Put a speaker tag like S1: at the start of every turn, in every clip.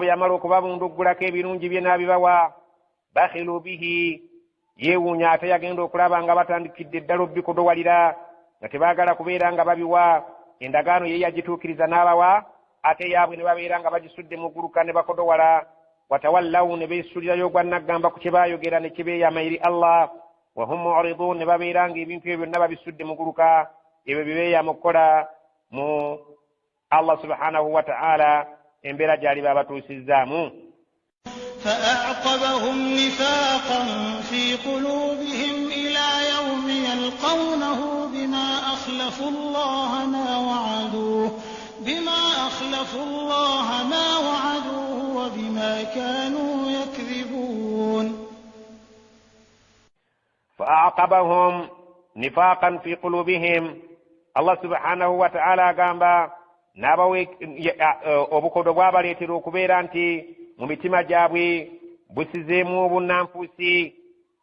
S1: yamala okubabunduggulako ebirungi bye n'abibawa bakhilu bihi yeewuunya ate yagenda okulaba nga batandikidde ddala obbikudowalira nga tebaagala kubeera nga babiwa endagaano ye yagituukiriza n'abawa ate yaabwe ne babeera nga bagisudde mu gguluka ne bakodowala watawallawu ne beesulirayo ogwannaggamba ku kye baayogera ne kibeeyama eri Allah wahum mu'ridun ne babeera nga ebintu ebyo byonna babisudde mu gguluka ebyo bibeeyama okukola mu Allah subhanahu wa ta'ala embeera gy'ali babatuusizzaamu.
S2: فأعقبهم نفاقا في قلوبهم إلى يوم يلقونه بما أخلفوا الله ما وعدوه وبما كانوا يكذبون.
S1: فأعقبهم نفاقا في قلوبهم الله سبحانه وتعالى قام n'abawe obukodo bwabaleetera okubeera nti mu mitima gyabwe busizeemu obunnanfuusi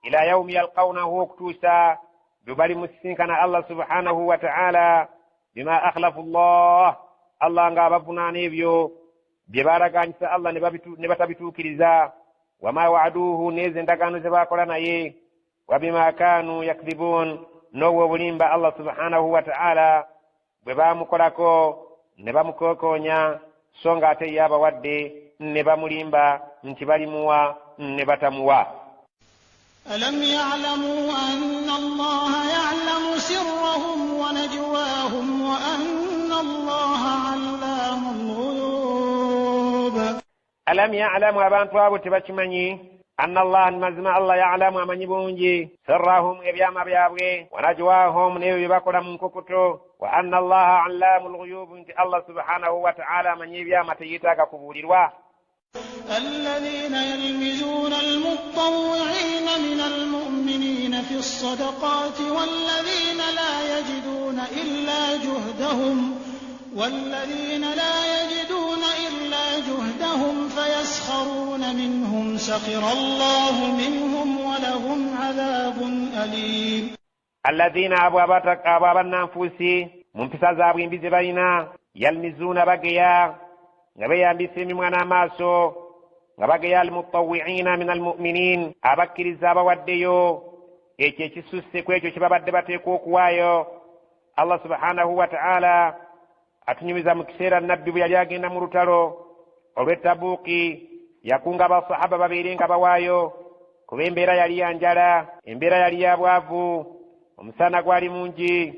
S1: ila yaumi yalqawnahu okutuusa bwe bali musisinkana Allah subhanahu wa ta'ala bima akhlafu Allah nga abavunaana ebyo bye baalagaanyisa Allah ne batabituukiriza wama waaduuhu n'ezo endagaano ze baakola naye wa bima kaanu yakdhibuun n'obwo obulimba Allah subhanahu wa ta'ala bwe baamukolako ne bamukokoonya so nga ate ye abawadde ne bamulimba nti balimuwa ne batamuwa.
S2: ألم يعلموا أن الله يعلم سرهم ونجواهم وأن الله علام الغيوب.
S1: ألم يعلموا أبان توابوا تبكمني أن الله المزمع الله يعلم أمن يبونجي سرهم إبيام أبيابي ونجواهم نيو بكرة من كوكتو وأن الله علام الغيوب انت الله سبحانه وتعالى من يبيام تيتاك قبول الوا.
S2: الذين يلمزون المطوعين من المؤمنين في الصدقات والذين لا يجدون إلا جهدهم فيسخرون منهم سخر الله منهم ولهم عذاب أليم. الذين
S1: أبواب النفوس منفسا زابين بزبائنا يلمزون بقيا نبيا بسمي ماسو نبقيا المطوعين من المؤمنين أبكر الزاب وديو ekyo ekisusse ku ekyo kye babadde bateeka okuwaayo. Allah subhanahu wa ta'ala atunyumiza mu kiseera nabbi bwe yali agenda mu lutalo olw'ettabuuki yakunga abasahaba babeere nga bawaayo kuba embeera yali ya njala, embeera yali ya bwavu, omusana gwali mungi,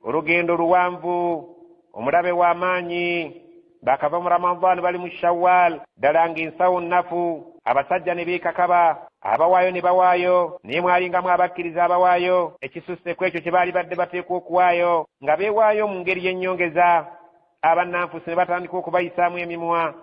S1: olugendo luwanvu, omulabe w'amaanyi, bakava mu Ramadaan bali mu Shawwal ddala ng'ensawo nnafu, abasajja ne beekakaba, abawaayo ne bawaayo, naye mwalingamu abakkiriza abawaayo ekisusse ku ekyo kye baali badde bateekwa okuwaayo nga beewaayo mu ngeri y'ennyongeza. Abannanfuusi ne batandika okubayisaamu emimwa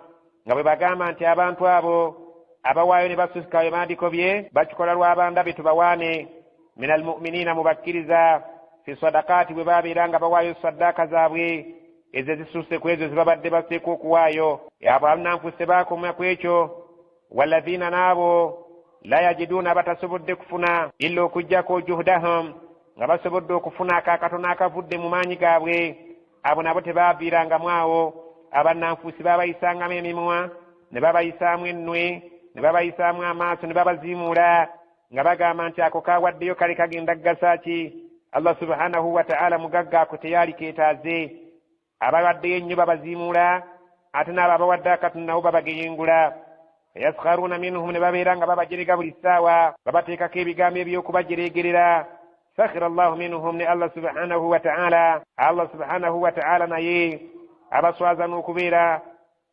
S1: nga bwe bagamba nti abantu abo abawaayo ne basusika bye bandikobye bakikola lw'abandabe tubawaane min almu'miniina mu bakkiriza fi sadakaati bwe baabeera nga bawaayo saddaaka zaabwe ezo zisusse ku ezo ze babadde bateekwa okuwaayo. abo abannanfuusi baakoma ku ekyo walladhiina n'abo la yajiduuna batasobodde kufuna illa okuggyako juhdahum nga basobodde okufuna akakatono akavudde mu maanyi gaabwe, abo nabo tebaaviirangamu awo. Abannanfuusi baabayisangamu emimwa ne babayisaamu ennwe ne babayisaamu amaaso ne babaziimuula nga bagamba nti ako kaawaddeyo kale kagenda kugasa ki? Allah subhanahu wa ta'ala mugagga ako teyaali keetaaze. Abawaddeyo ennyo babaziimuula ate n'abo abawadde akatono nabo babageyengula. Yaskharuuna minhum ne babeera nga babajerega buli ssaawa babateekako ebigambo eby'okubajereegerera. Sakhira Allahu minhum ne Allah subhanahu wa ta'ala. Allah subhanahu wa ta'ala naye abaswaza n'okubeera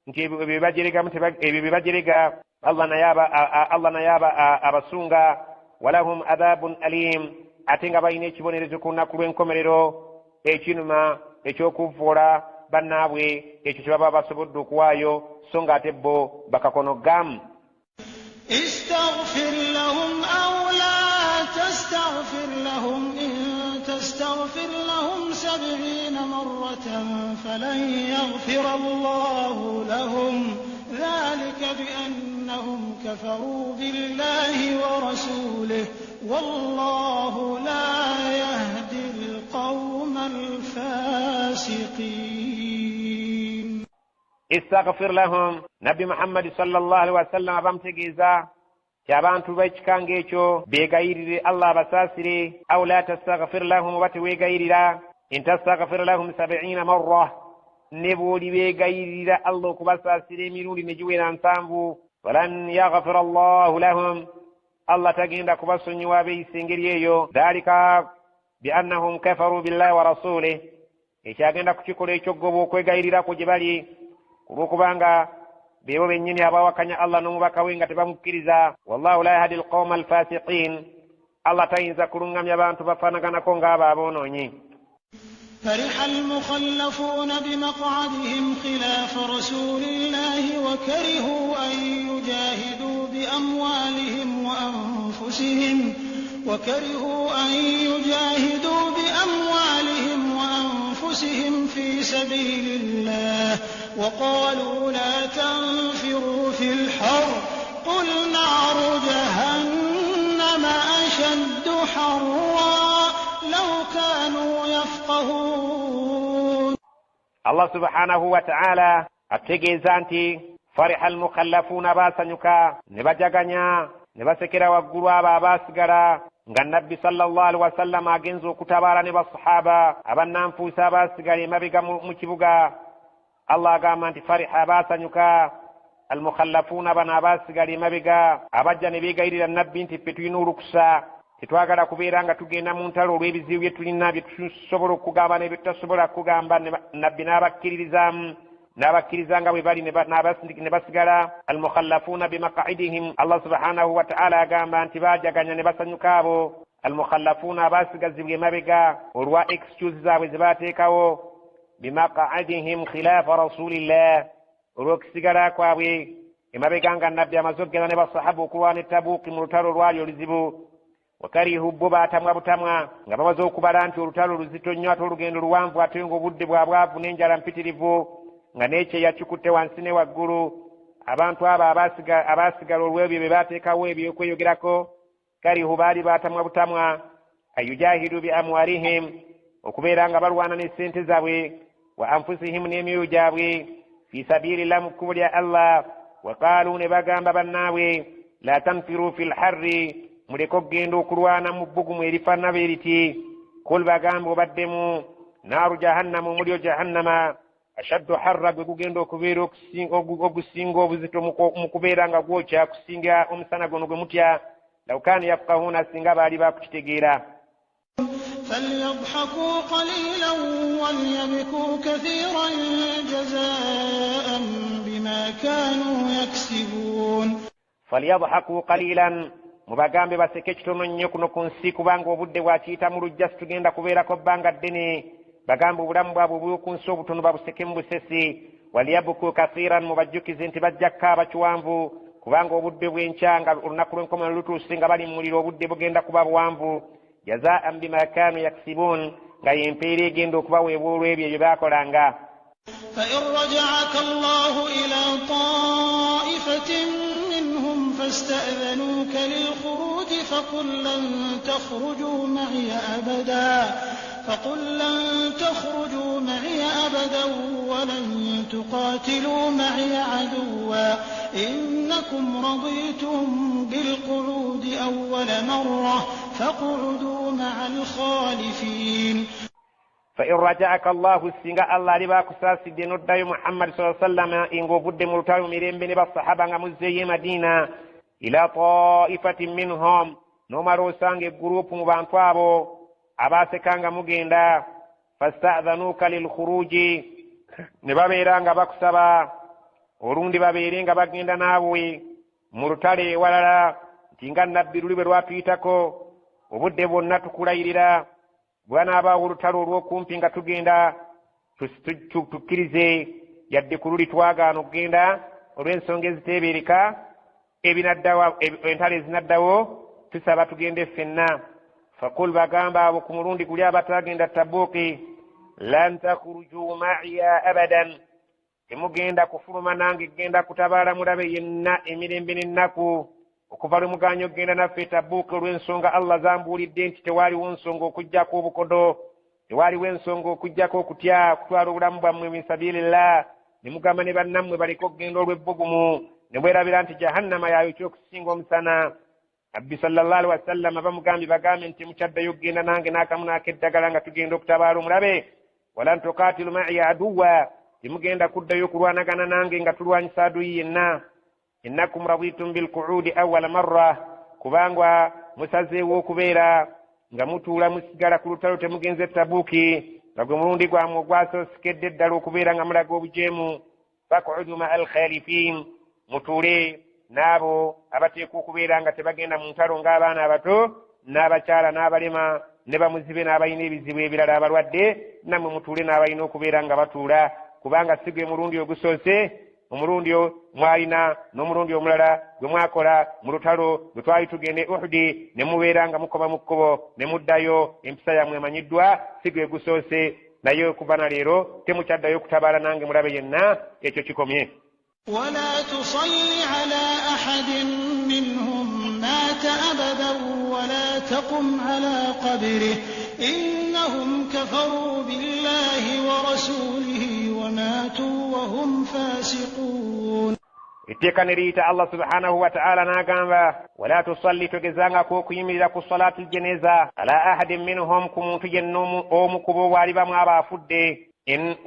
S1: nti ebyo bye bajerega Allah naye abasunga. Walahum adhabun alim, ate nga balina ekibonerezo ku lunaku lw'enkomerero ekinuma eky'okuvvoola bannaabwe ekyo kye baba basobodde okuwaayo so nga ate bo bakakonogamu.
S2: استغفر لهم أو لا تستغفر لهم إن تستغفر لهم 70 مرة فلن يغفر الله لهم ذلك بأنهم كفروا بالله ورسوله والله لا يهدي القوم الفاسقين.
S1: istaghfir lahum nabbi muhammadi sallallahu alaihi wasallam bamtegeeza abantu b'ekikanga ekyo beegayirire Allah abasaasire aw la tastaghfir lahum oba teweegayirira in tastaghfir lahum 70 marra ne bw'oli beegayirira Allah okubasaasira emirundi ne giwera 7 falan yaghfira Allahu lahum Allah tagenda kubasonyiwa beeyisa engeri eyo dhalika biannahum kafaru billahi wa rasulih ekyagenda kukikola ekyogoba okwegayirirako gye bali kulwokubanga beebo bennyini abawakanya Allah n'omubaka we nga tebamukkiriza wallahu la yahdi alqawma alfasiqin Allah tayinza kulungamya abantu bafaanaganako ng'abo aboonoonyi
S2: فرح المخلفون بمقعدهم خلاف رسول الله وكرهوا أن يجاهدوا بأموالهم وأنفسهم في سبيل الله وقالوا لا تنفروا في الحر قل نار جهنم أشد حرا لو كانوا يفقهون.
S1: الله سبحانه وتعالى أتجيزانتي فرح المخلفون باسنيكا نبجغانيا نبسكرا وغروا باباسغرا nga nabbi sallallahu alaihi wasallam agenzo okutabala ne basahaba abannanfuusa abasigale mabega mu kibuga Allah agamba nti fariha basanyuka almukhallafuna bana abasigale mabega abajja ne beegayirira nabbi nti ffe tulina olukusa tetwagala kubeera nga tugenda mu ntalo olw'ebizibu bye tulina bye tusobola okugamba ne bye tutasobola kugamba nabbi n'abakkiririzaamu n'abakkirizanga bwe bali ne basigala almukhallafuna bimaq'idihim Allah subhanahu wa ta'ala agamba nti baajaganya ne basanyuka abo almukhallafuna abasigazibwa emabega olwa excuse zaabwe ze baateekawo bimaq'idihim khilaafa rasulillah olw'okusigala kwabwe emabega nga nabbi amaze okugenda ne basahaba okulwana ettabuuki mu lutalo olwali oluzibu wakarihu bo baatamwa butamwa nga bamaze okubala nti olutalo luzito nnyo ate olugendo luwanvu ate ng'obudde bwabwavu n'enjala mpitirivu nga n'ekyeya kikutte wansi ne waggulu abantu abo abaasigala olw'ebyo bye baateekawo ebyokweyogerako karihu baali baatamwa butamwa ayujahidu bi amwalihim okubeera nga balwana n'essente zaabwe wa anfusihim n'emyoyo gyabwe fi sabilillah mu kkubo lya Allah wa qaalu ne bagamba bannaabwe la tanfiru fi lharri muleke okugenda okulwana mu bbugumu erifaanana bwe riti kul bagambe obaddemu naaru jahannamu omuliro jahannama ashaddu harra gwe gugenda okubeera ogusinga obuzito mu kubeera nga gwokya kusinga omusana gono gwe mutya law kaanu yafqahuuna singa baali bakukitegeera
S2: فليضحكوا قليلا وليبكوا كثيرا جزاء بما كانوا يكسبون
S1: فليضحكوا قليلا mubagambe baseke kitono nnyo kuno ku nsi kubanga obudde bwakiyita mu lujja situgenda kubeerako bbanga ddene bagambe obulamu bwabwe obw'oku nsi obutono babuseke mu busesi waliyabuku kathiran mubajjukize nti bajja kukaaba kiwanvu kubanga obudde bw'enkya nga olunaku lw'enkomerero lutuuse nga bali mu muliro obudde bugenda kuba buwanvu jazaan bima kaanu yaksibuun nga y'empeera egenda okubaweebwa olw'ebyo bye baakolanga
S2: فإن رجعك الله إلى طائفة منهم فاستأذنوك للخروج فقل لن تخرجوا معي أبدا ولن تقاتلوا معي عدوا إنكم رضيتم بالقعود أول مرة فاقعدوا مع الخالفين
S1: فإن رجعك الله السنغاء الله لباك ساسد ندى محمد صلى الله عليه وسلم إنغو بد ملتاو مرين بني بالصحابة مزي مدينة إلى طائفة منهم نمرو سانغ جروب مبانطابو أباسكانغ مجيندا فاستأذنوك للخروج نبابيرانغ باكسبا olundi babeerenga bagenda naawe mu lutale ewalala nti nga nabbi luli bwe lwatuyitako obudde bwonna tukulayirira bwanaabaawo olutalo olw'okumpi nga tugenda tukkirize yadde ku luli twagaana okugenda olw'ensonga eziteebereka entalo ezinaddawo tusaba tugende ffenna fakul bagamba abo ku mulundi guli abatagenda tabuuki lan takhurujuu ma'iya abadan temugenda kufuluma nange genda kutabaala mulabe yenna emirembe n'ennaku okuva lwe muganya okgenda naffe tabuuki olw'ensonga Allah zambuulidde nti tewaaliwo nsonga okuggyako obukodo tewaaliwo ensonga okuggyako okutya kutwala obulamu bwammwe min sabilillah ne mugamba ne bannammwe baleka okugenda olw'ebbugumu ne bwerabira nti jahannama yayo ky'okusinga omusana. Nabbi sallallahu alaihi wasallam bamugambye bagambe nti mukyaddayo okugenda nange n'akamu n'akeddagala nga tugenda okutabaala omulabe. Walan tuqatilu ma'iya aduwa, temugenda kuddayo kulwanagana nange nga tulwanyisa aduyi yenna. Innakum raditum bilqu'udi awwala marra, kubanga musazeewo okubeera nga mutuula musigala ku lutalo temugenze Tabuuki, nga gwe mulundi gwammwe ogwasoosekedde ddala okubeera nga mulaga obujeemu. Faq'udu ma'a al-khalifin, mutuule n'abo abateekwa okubeera nga tebagenda mu ntalo ng'abaana abato n'abakyala n'abalema ne bamuzibe n'abalina ebizibu ebirala abalwadde, nammwe mutuule n'abalina okubeera nga batuula, kubanga si gwe mulundi ogusoose, omulundi mwalina n'omulundi omulala gwe mwakola mu lutalo gwe twali tugende Uhudi ne mubeera nga mukoba mu kkubo ne muddayo, empisa yammwe emanyiddwa, si gwe gusoose. Naye okuva na leero temukyaddayo kutabaala nange mulabe yenna, ekyo kikomye.
S2: ولا تصل على أحد منهم مات أبدا ولا تقم على قبره إنهم كفروا بالله ورسوله وماتوا وهم فاسقون.
S1: Iteka niriita Allah subhanahu wa ta'ala n'agamba wala tusalli togezangako okuyimirira ku salaatul jeneza ala ahadin minhum, ku muntu yenna omu ku bo waali bamu abaafudde.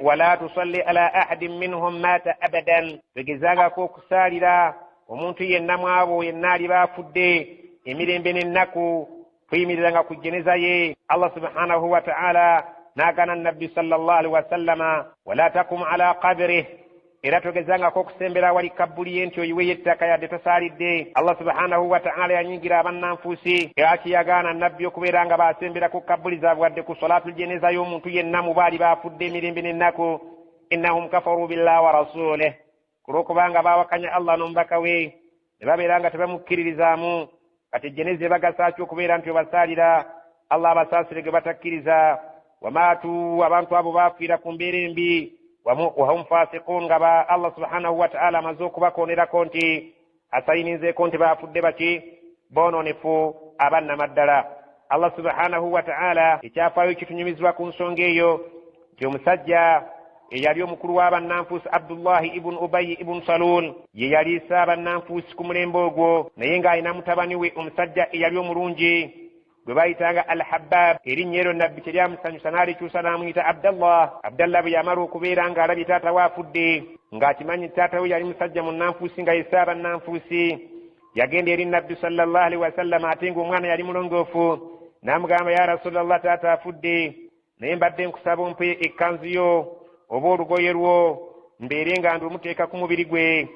S1: Wala tusalli ala ahadin minhum mata abadan, togezangako okusaalira omuntu yenna mu abo yenna ali baafudde emirembe n'ennaku, tuyimiriranga ku jeneza ye. Allah subhanahu wa ta'ala n'agana nabbi sallallahu alaihi wasallama wala takum ala qabrih, era togezangako okusembera wali kabbuli ye nti oyiweyo ettaka yadde tosaalidde. Allah subhanahu wa ta'ala yanyingira abannanfuusi akiyagaana nabbi okubeera nga baasembera ku kabbuli zaabwe wadde ku salaatul jeneza y'omuntu yenna mu baali baafudde emirembe n'ennaku. Innahum kafaru billahi wa rasulih, kulwokubanga baawakanya Allah n'omubaka we ne babeera nga tebamukkiririzaamu. Kati jeneza bagasaaki okubeera nti obasaalira, Allah abasaasire ge batakkiriza. Wamaatu, abantu abo baafiira ku mbeera embi. Wahum fasiqun, nga Allah subhanahu wa ta'ala amaze okubakonerako nti asayinizeeko nti baafudde baki boononefu abannamaddala. Allah subhanahu wa ta'ala ekyafaayo kitunyumizibwa ku nsonga eyo nti omusajja eyali omukulu w'abannanfuusi Abdullahi ibn Ubayy ibn Salul ye yaliisa abannanfuusi ku mulembe ogwo, naye ng'alina mutabani we omusajja eyali omulungi gwe bayitanga Al-Habbab. Erinnya eryo nabbi teryamusanyusa n'alikyusa n'amuyita Abdallah. Abdallah bwe yamala okubeera ng'alabye taata we afudde, ng'akimanyi taata we yali musajja munnanfuusi nga yessa abannanfuusi, yagenda eri nabbi sallallahu alaihi wasallam ate ng'omwana yali mulongoofu, n'amugamba ya Rasulallah, taata afudde, naye mbadde nkusaba ompe ekkanzu yo oba olugoye lwo mbeere nga ndumuteeka ku mubiri gwe.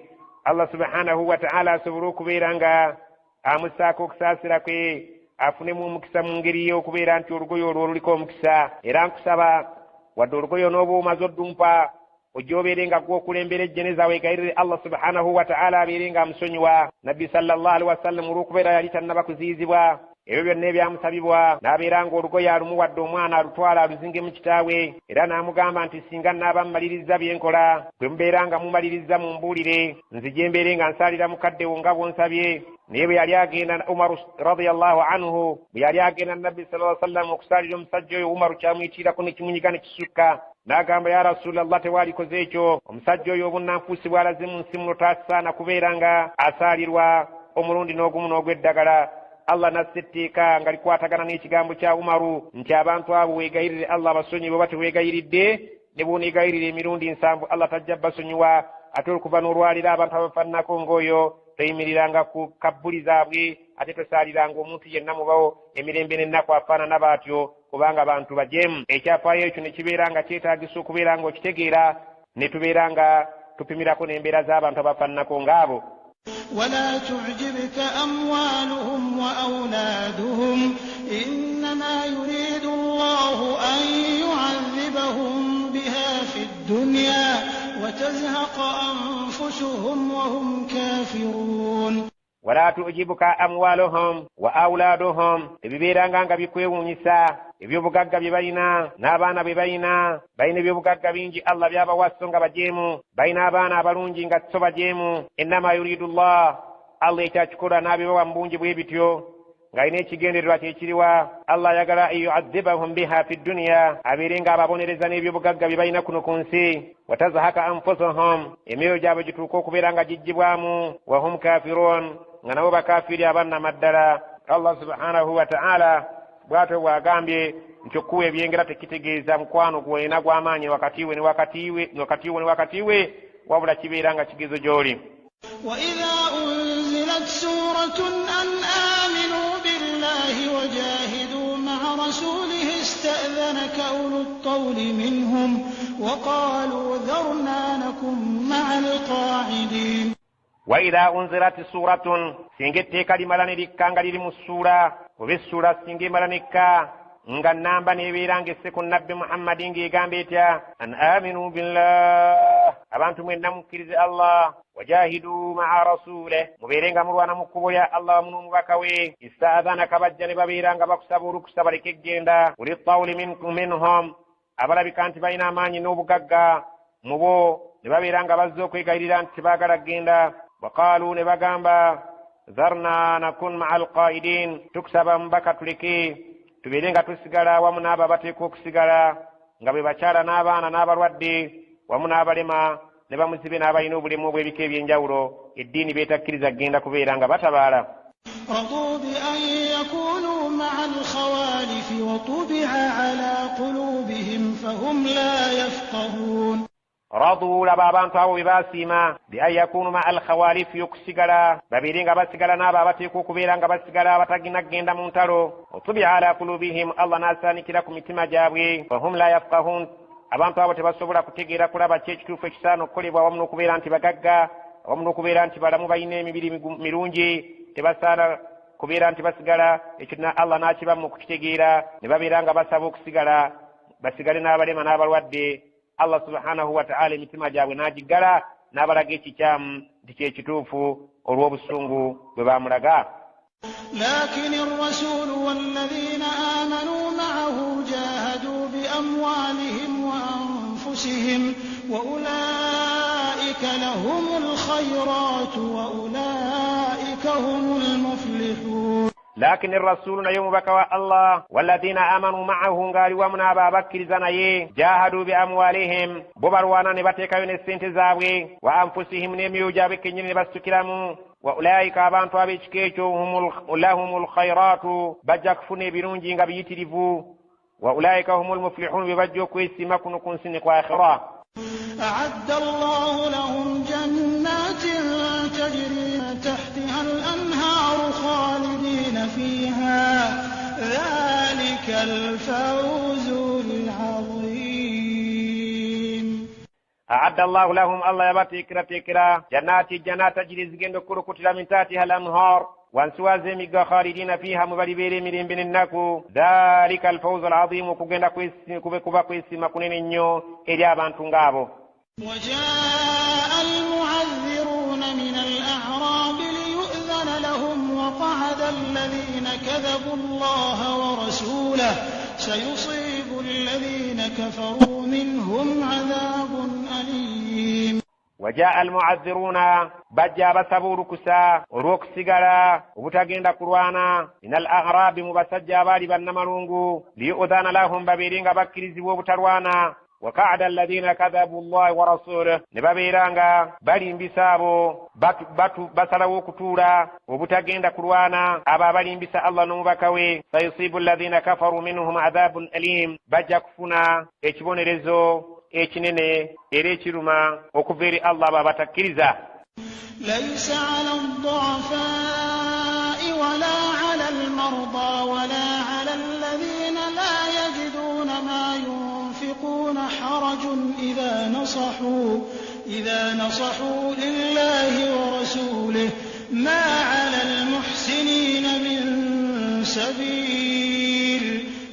S1: Allah subhanahu wa ta'ala asobole okubeera nga amusaako okusaasira kwe, afunemu omukisa mu ngeri y'okubeera nti olugoye olwo oluliko omukisa. Era nkusaba wadde olugoye onooba omaze oddumpa, ojja obeere nga gw'okulembera ejjeneza weegayirire Allah subhanahu wa ta'ala abeere nga amusonyiwa. Nabbi sallallahu alaihi wasallam olw'okubeera yali tannaba kuziyizibwa, ebyo byonna ebyamusabibwa, n'abeera ng'olugoye alumu wadde omwana alutwala aluzinge mu kitaawe. Era n'amugamba nti singa nnaaba mmaliriza bye nkola, bwe mubeera nga mumaliriza mumbuulire, nzije mbeere nga nsaalira mukaddewo nga bw'onsabye. Naye bwe yali agenda Umaru radiyallahu anhu, bwe yali agenda Nabbi sallallahu alaihi wasallam okusaalira omusajja oyo, Umaru kyamuyitiirako ne kimunyiga ne kisukka, n'agamba ya Rasulallah, tewaalikoze ekyo. Omusajja oyo obunnanfuusi bw'alaze mu nsi muno taasaana kubeera nga asaalirwa omulundi n'ogumu n'ogw'eddagala. Allah nasse etteeka nga likwatagana n'ekigambo kya Umaru nti abantu abo weegayirire Allah abasonyi, bwe bateweegayiridde ne bw'oneegayirira emirundi 7 Allah tajja basonyiwa. Ate okuva n'olwalira abantu abafaananako ng'oyo toyimiriranga ku kabbuli zaabwe, ate tosaaliranga omuntu yenna mubawo emirembe n'ennaku afaanana baatyo, kubanga abantu bajeemu. Ekyafaayo ekyo ne kibeera nga kyetaagisa okubeera nga okitegeera, ne tubeera nga tupimirako n'embeera z'abantu abafaananako ng'abo.
S2: ولا تعجبك أموالهم وأولادهم إنما يريد الله أن يعذبهم بها في الدنيا وتزهق أنفسهم وهم كافرون.
S1: ولا تعجبك أموالهم وأولادهم ebibeeranga nga bikwewuunyisa ebyobugagga bye balina n'abaana be balina ebyobugagga bingi Allah byabawasso nga bajeemu, balina abaana abalungi nga so bajeemu. Innama yuridu Allah, Allah ekyakikola n'abibawa mu bungi bwe bityo, ngaine ekigendererwa kyekiriwa Allah ayagala yu'adhibahum biha fi dunya abirenga ababonereza n'ebyobugagga bye balina kuno ku nsi watazahaka anfusuhum emyoyo gyabwe gituuka okubeera nga gijjibwamu wahum kafirun nga nabo bakafiri abannamaddala. Allah subhanahu wa ta'ala bw'atyo bw'agambye nti okuwa ebyengera tekitegeeza mukwano gwolina gw'amaanyi wakati we ne wakati we wabula kibeera nga kigezo gy'oli.
S2: وإذا أنزلت سورة أن آمنوا بالله وجاهدوا مع رسوله استأذنك أولو الطول منهم وقالوا ذرنا نكن مع القاعدين.
S1: وإذا أنزلت سورة سنجت كلمة لنكا لرم السورة وبالسورة سنجي ملنكا nga namba nebeerange ku nabbi Muhammadin ng'egamba etya an aminu billah abantu mwenna mukkirize Allah wajahidu ma'a rasulih mubeerenga mulwana mu kkubo lya Allah wamu n'omubaka we istaadhanaka bajja ne babeeranga bakusaba olukusa baleke eggenda uli tawuli minhum abalabika nti balina amaanyi n'obugagga mu bo ne babeeranga bazze okwegayirira nti tebaagala ggenda waqaalu ne bagamba dharna nakun ma'a alqaidin tukusaba mubaka tuleke tubeere nga tusigala wamu n'abo abateekwa okusigala nga bwe bakyala n'abaana n'abalwadde wamu n'abalema ne bamuzibe n'abalina obulemu obw'ebika eby'enjawulo eddiini beetakkiriza kgenda kubeera nga batabaala.
S2: رضوا بأن يكونوا مع الخوالف وطبع على قلوبهم فهم لا يفقهون.
S1: رضوا لبا abantu abo bebasiima bi an yakunu ma al khawalif yokusigala babiri nga basigala n'abo abateekwa okubeera nga basigala abatagina kgenda mu ntalo otubia ala kulubihim Allah n'asaanikira ku mitima gyabwe fahum la yafqahun abantu abo tebasobola kutegeera kulaba ki ekituufu ekisaana okukolebwa awamu n'okubeera nti bagagga awamu n'okubeera nti balamu balina emibiri mirungi tebasaana kubeera nti basigala ekyo Allah n'akibamu okukitegeera ne babeera nga basaba okusigala basigale n'abalema n'abalwadde Allah subhanahu wa ta'ala emitima gyabwe n'agiggala n'abalaga ekikyamu nti kyekituufu olw'obusungu bwe baamulaga.
S2: لكن الرسول والذين آمنوا معه جاهدوا بأموالهم وأنفسهم وأولئك لهم الخيرات وأولئك هم المفلحون. لكن الرسول يوم بكوا الله والذين آمنوا معه قالوا ومنا بابكر زناي جاهدوا بأموالهم ببروانا نباتيكا ينسنت زاوي وأنفسهم نميو جابك نبستكرامو وأولئك أبانتوا بيشكيشو لهم الخيرات بجاك فني برونجي بيترفو وأولئك هم المفلحون ببجو كويسي مكنو كنسنق وآخرا. أعد الله لهم جنات تجري تحتها الأنهار خالدين فيها ذلك الفوز العظيم.
S1: أعد الله لهم الله يباتي كرا جنات تجري زجند كركتلا من تحتها الأنهار وانسوازي ميغا خالدين فيها مبالبيري مرين بننكو ذلك الفوز العظيم كوغندا كوبا كويسي مكونين نيو إجابان تنغابو.
S2: وجاء المعذرون من الأعراب ليؤذن لهم وقعد الذين كذبوا الله ورسوله سيصيب الذين كفروا منهم عذاب أليم. وجاء المعذرون بجا بسبو ركسا روكسيغالا وبتاغيندا قروانا من الأعراب مبسجا بالي بنمرونغو ليؤذن لهم بابيرينغا بكريزي وبتروانا وقعد الذين كذبوا الله ورسوله نبابيرانغا بالي مبسابو batu basalawo okutuula obutagenda kulwana abo abalimbisa Allah n'omubakawe sayusibu alladhina kafaru minhum adhabun alim bajja kufuna ekibonerezo ekinene era ekiruma okuva eri Allah babatakkiriza. ليس على الضعفاء ولا على المرضى ولا على الذين لا يجدون ما ينفقون حرج إذا نصحوا لله ورسوله ما على المحسنين من سبيل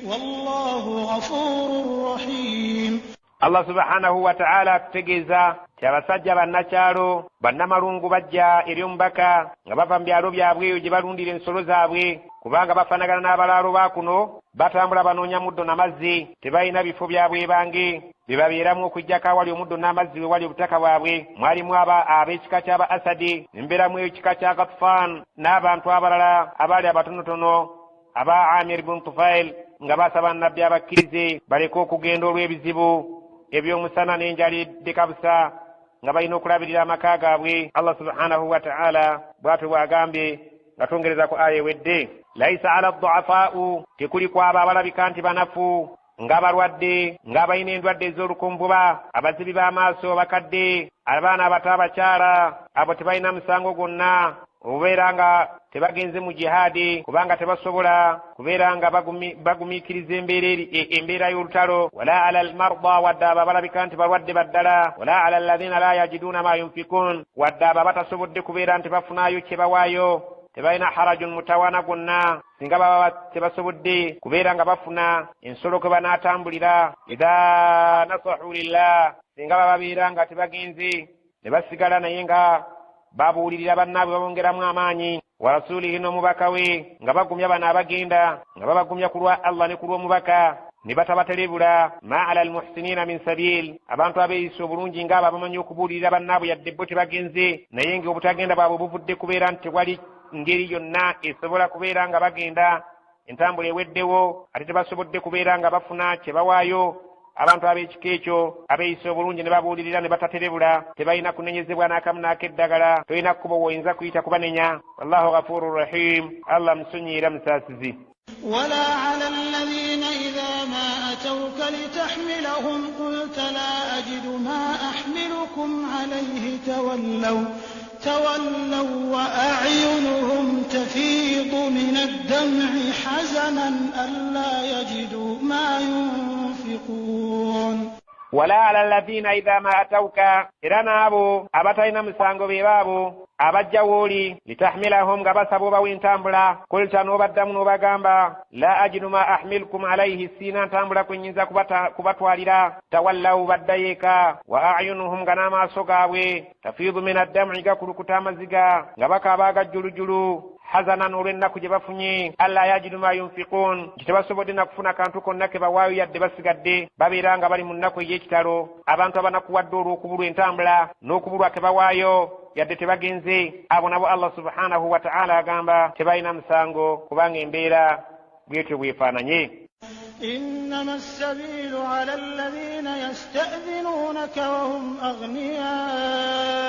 S2: والله غفور رحيم. Allah subhanahu wa ta'ala tutegeeza ti abasajja bannakyalo bannamalungu bajja eri omubaka nga bava mu byalo byabwe gye balundira ensolo zaabwe kubanga bafaanagana n'abalaalo ba kuno
S1: batambula banoonya muddo n'amazzi tebalina bifo byabwe bange bebabeeramu okujjako awali omuddo n'amazzi we wali obutaka bwabwe mwalimu ab'ekika ky'aba asadi nembeeramu ekika kya Gatfan n'abantu abalala abaali abatonotono aba Amir bin Tufail nga basaba nnabbi abakkirize baleke okugenda olw'ebizibu eby'omusana n'enjala dekabusa nga balina okulabirira amaka gaabwe. Allah subhanahu wa ta'ala bw'atyo bw'agambye nga tongereza ku aya ewedde laisa ala du'afaa'u tekuli kwabo abalabika nti banafu ng'abalwadde ng'abalina endwadde ez'olukumbuba abazibi b'amaaso bakadde abaana abato abakyala abo tebalina musango gwonna obeera nga tebagenze mu jihaadi kubanga tebasobola kubeera nga bagumiikiriza embeera y'olutalo wala ala almarda wadde abo abalabika nti balwadde baddala wala ala alladhina la yajiduuna ma yunfikun wadde abo abatasobodde kubeera nti bafunaayo kye bawaayo tebalina harajun mutawaana gwonna singa baba tebasobodde kubeera nga bafuna ensolo kwe banaatambulira idha nasahu lillah singa bababeera nga tebagenze ne basigala naye nga babuulirira bannaabwe babongeramu amaanyi wa rasulihi n'omubaka we nga bagumya bano abagenda nga babagumya ku lwa Allah ne ku lw'omubaka ne batabaterebula ma ala almuhsinina min sabil abantu abeeyisa obulungi ng'abo abamanyi okubuulirira bannaabwe yadde bo tebagenze naye nga obutagenda bwabwe buvudde kubeera nti tewali ngeri yonna esobola kubeera nga bagenda entambula eweddewo ate tebasobodde kubeera nga bafuna kye bawaayo abantu ab'ekika ekyo abeeyisa obulungi ne babuulirira ne bataterebula tebalina kunenyezebwa n'akamu n'akeddagala tolina kkubo woyinza kuyita kubanenya. Allahu ghafurur rahim, Allah musonyiira musaasizi.
S2: ولا على الذين إذا ما أتوك لتحملهم قلت لا أجد ما أحملكم عليه تولوا وأعينهم تفيض من الدمع حزنا ألا يجدوا ما ينفقون.
S1: ولا على الذين إذا ما أتوك إرنا أبو أبتين مسانغو بيبابو abajja wooli litahmilahum nga basaba obawentambula kulta n'obaddamu n'obagamba la ajidu ma ahmilukum alayhi siina ntambula kwenyinza kubatwalira tawallawu baddayo eka wa ayunuhum nga n'amaaso gaabwe tafiidu min addam'i gakulukuta amaziga nga bakaaba agajjulujulu hazanan olw'ennaku gye bafunye alla yajidu ma yunfiqun nti tebasobodde na kufuna kantu konna ke bawaayo yadde basigadde babeera nga bali mu nnaku ey'ekitalo abantu abanakuwadde olw'okubulwa entambula n'okubulwa ke bawaayo yadde tebagenze abo nabo Allah subhanahu wa ta'ala agamba tebalina musango kubanga embeera bwetyo bwefaananye.
S2: إنما السبيل على الذين يستأذنونك وهم أغنياء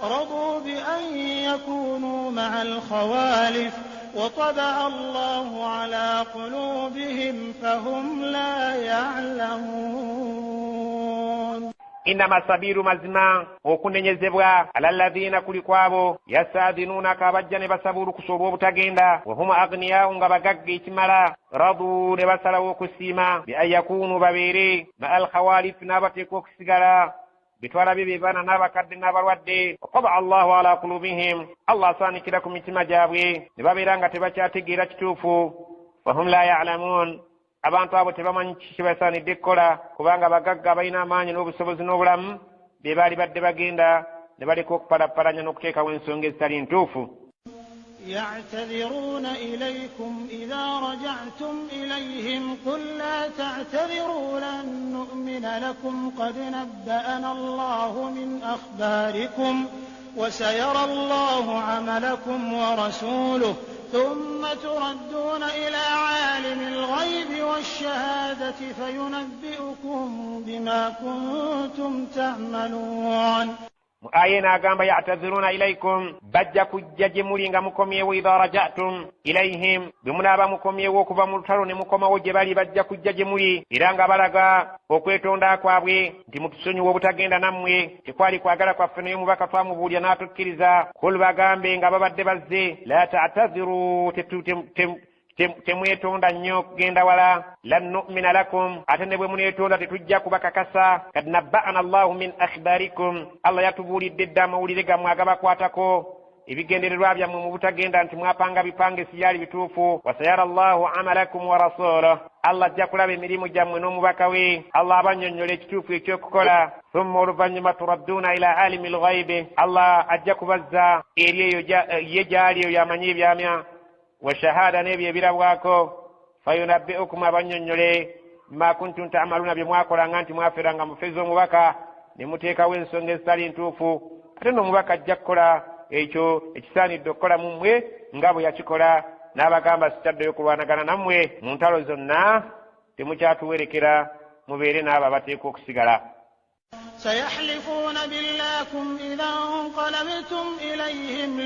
S2: رضوا بأن يكونوا مع الخوالف وطبع الله على قلوبهم فهم لا يعلمون.
S1: إنما السبيل مزما okunenyezebwa alalladhina kulikwabo yasadinunaka abajja ne basaba olukusa olw'obutagenda wahum aghniyau nga bagagga ekimala radu ne basalawo okusiima bi an yakunu babeere ma alkhawalif n'abateeka okusigala bitwalabye bebaana n'abakadde n'abalwadde waqaba allahu ala kulubihim Allah asaanikira ku mitima gyabwe ne babeera nga tebakyategeera kituufu wahum la ya'lamun abantu abo tebamanyi kiki basaanidde kukola kubanga bagagga balina amaanyi n'obusobozi n'obulamu be baali badde bagenda ne baleka okupalappalanya n'okuteekawo ensonga ezitali ntuufu.
S2: يعتذرون إليكم إذا رجعتم إليهم قل لا تعتذروا لن نؤمن لكم قد نبأنا الله من أخباركم وسيرى الله عملكم ورسوله ثم تردون إلى عالم الغيب والشهادة فينبئكم بما كنتم تعملون.
S1: آينا قام يعتذرون إليكم بجا كجج مولينغا مكومي وإذا رجعتم إليهم بمنابا مكومي وكفا ملترون مكوما وجبالي بجا كجج مولي إرانغا بلغا وكويتون دا كوابوي تمتسوني وبتاقين دا نموي تقوالي كواغالا كوافنو يمبكا فامو بوليا ناتو كيريزا كل باقامبي نغا بابد بزي لا تعتذروا temwetonda nnyo kugenda wala lan nu'mina lakum ate ne bwe muneetonda tetujja kubakakasa kad nabba'ana Allahu min akhbarikum Allah yatubuulidde dda amawulire gammwe agabakwatako ebigendererwa byammwe mu butagenda nti mwapanga bipange sibyali bituufu wasayara Allahu amalakum wa rasuluhu Allah ajja kulaba emirimu gyammwe n'omubaka we Allah abannyonnyola ekituufu ekyokukola thumma oluvannyuma turadduuna ila alimi lghaibi Allah ajja kubazza eri eyo ye gyali eyo yamanyi ebyamya wa shahada n'ebyo ebirabwako fayunabbi'ukum abanyonyole ma kuntum ta'maluna bimwakolanga nti mwafiranga mufezo omubaka ne muteekawo ensonga ezitali ntuufu ate n'omubaka ajja kukola ekyo ekisaanidde okukola mu mmwe nga bwe yakikola n'abagamba sikyaddeyo kulwanagana nammwe mu ntalo zonna temukyatuwerekera mubeere n'abo abateekwa okusigala.
S2: سيحلفون بالله إذا انقلبتم إليهم